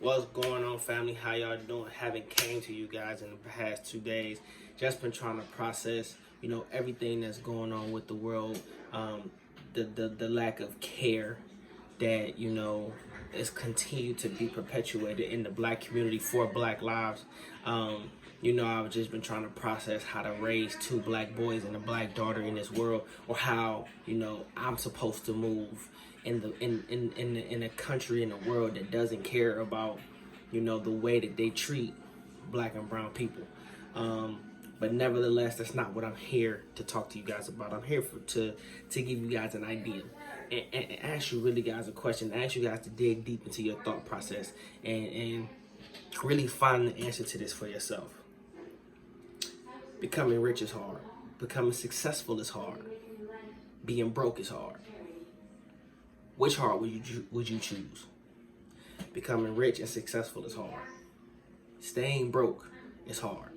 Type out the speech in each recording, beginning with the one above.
What's going on, family? How y'all doing? Haven't came to you guys in the past 2 days. Just been trying to process, everything that's going on with the world. The lack of care that is continued to be perpetuated in the black community for Black lives. I've just been trying to process how to raise two black boys and a black daughter in this world, or how I'm supposed to move in a country, in a world that doesn't care about the way that they treat black and brown people. But nevertheless, that's not what I'm here to talk to you guys about. I'm here to give you guys an idea and ask you really guys a question, ask you guys to dig deep into your thought process and really find the answer to this for yourself. Becoming rich is hard. Becoming successful is hard. Being broke is hard. Which heart would you choose? Becoming rich and successful is hard. Staying broke is hard.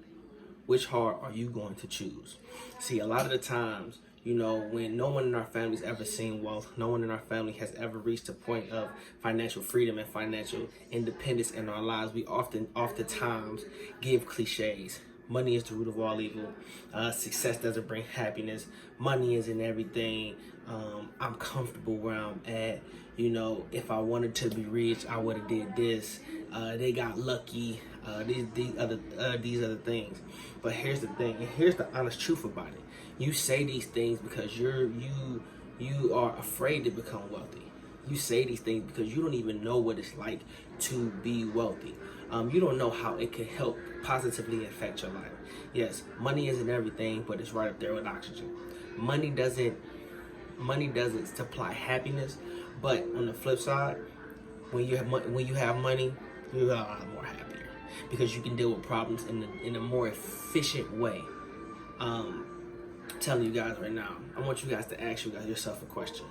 Which heart are you going to choose? See, a lot of the times, when no one in our family's ever seen wealth, no one in our family has ever reached a point of financial freedom and financial independence in our lives, we oftentimes give cliches. Money is the root of all evil. Success doesn't bring happiness. Money isn't everything. I'm comfortable where I'm at. If I wanted to be rich, I would have did this. They got lucky. These other things. But here's the thing, and here's the honest truth about it. You say these things because you are afraid to become wealthy. You say these things because you don't even know what it's like to be wealthy. You don't know how it could help positively affect your life. Yes, money isn't everything, but it's right up there with oxygen. Money doesn't supply happiness, but on the flip side, when you have money, you're a lot more happier because you can deal with problems in a more efficient way. I'm telling you guys right now, I want you guys to ask yourself a question.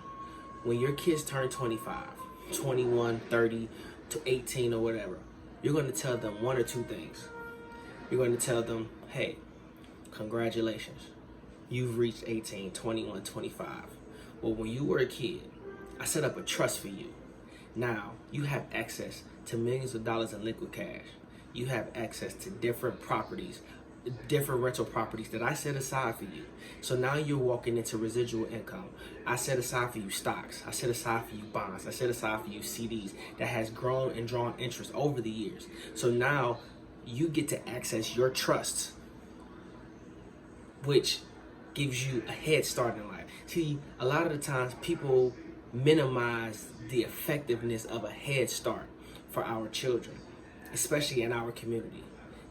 When your kids turn 25, 21, 30 to 18 or whatever, you're going to tell them one or two things. You're going to tell them, hey, congratulations. You've reached 18, 21, 25. Well, when you were a kid, I set up a trust for you. Now, you have access to millions of dollars in liquid cash. You have access to different properties, different rental properties that I set aside for you. So now you're walking into residual income. I set aside for you stocks. I set aside for you bonds. I set aside for you CDs that has grown and drawn interest over the years. So now you get to access your trust, which gives you a head start in life. See, a lot of the times people minimize the effectiveness of a head start for our children, especially in our community,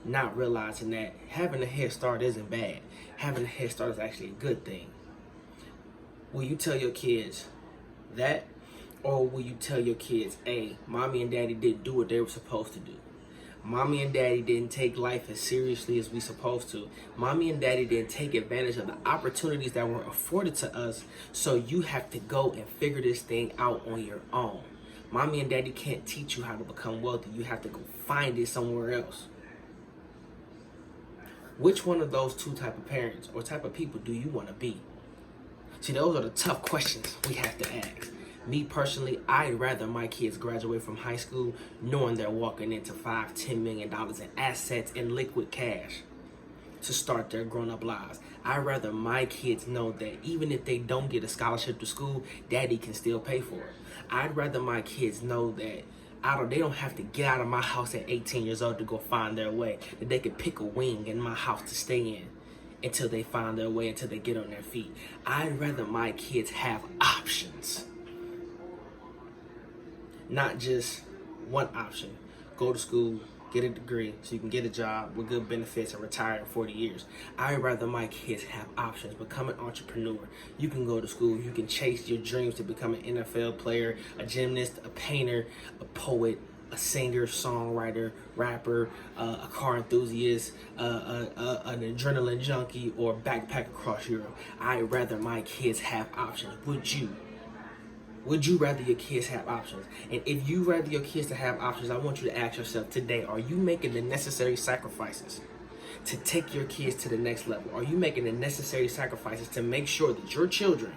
not realizing that having a head start isn't bad. Having a head start is actually a good thing. Will you tell your kids that? Or will you tell your kids, hey, mommy and daddy didn't do what they were supposed to do? Mommy and daddy didn't take life as seriously as we supposed to. Mommy and daddy didn't take advantage of the opportunities that were afforded to us, so you have to go and figure this thing out on your own. Mommy and daddy can't teach you how to become wealthy. You have to go find it somewhere else. Which one of those two type of parents or type of people do you want to be? See, those are the tough questions we have to ask. Me personally, I'd rather my kids graduate from high school knowing they're walking into $5-10 million in assets and liquid cash to start their grown-up lives. I'd rather my kids know that even if they don't get a scholarship to school, daddy can still pay for it. I'd rather my kids know that they don't have to get out of my house at 18 years old to go find their way, that they could pick a wing in my house to stay in until they find their way, until they get on their feet. I'd rather my kids have options, not just one option. Go to school, get a degree so you can get a job with good benefits and retire in 40 years. I'd rather my kids have options. Become an entrepreneur. You can go to school. You can chase your dreams to become an NFL player, a gymnast, a painter, a poet, a singer, songwriter, rapper, a car enthusiast, an adrenaline junkie, or backpack across Europe. I'd rather my kids have options. Would you? Would you rather your kids have options? And if you rather your kids to have options, I want you to ask yourself today, are you making the necessary sacrifices to take your kids to the next level? Are you making the necessary sacrifices to make sure that your children,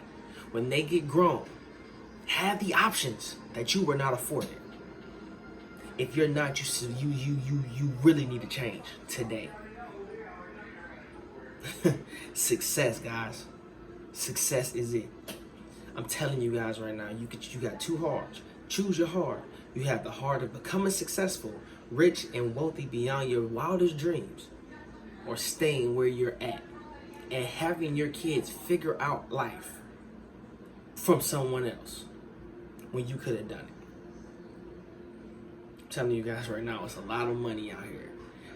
when they get grown, have the options that you were not afforded? If you're not, you really need to change today. Success, guys. Success is it. I'm telling you guys right now, you got two hearts. Choose your heart. You have the heart of becoming successful, rich and wealthy beyond your wildest dreams, or staying where you're at and having your kids figure out life from someone else when you could have done it. I'm telling you guys right now, it's a lot of money out here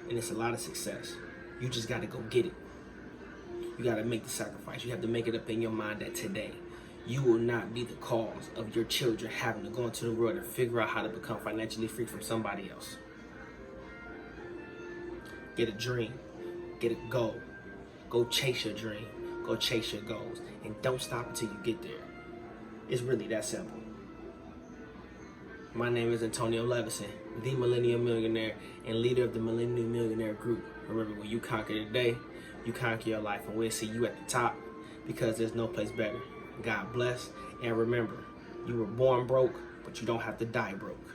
and it's a lot of success. You just got to go get it. You got to make the sacrifice. You have to make it up in your mind that today you will not be the cause of your children having to go into the world and figure out how to become financially free from somebody else. Get a dream. Get a goal. Go chase your dream. Go chase your goals. And don't stop until you get there. It's really that simple. My name is Antonio Levison, the Millennial Millionaire and leader of the Millennial Millionaire Group. Remember, when you conquer today, you conquer your life, and we'll see you at the top, because there's no place better. God bless, and remember, you were born broke, but you don't have to die broke.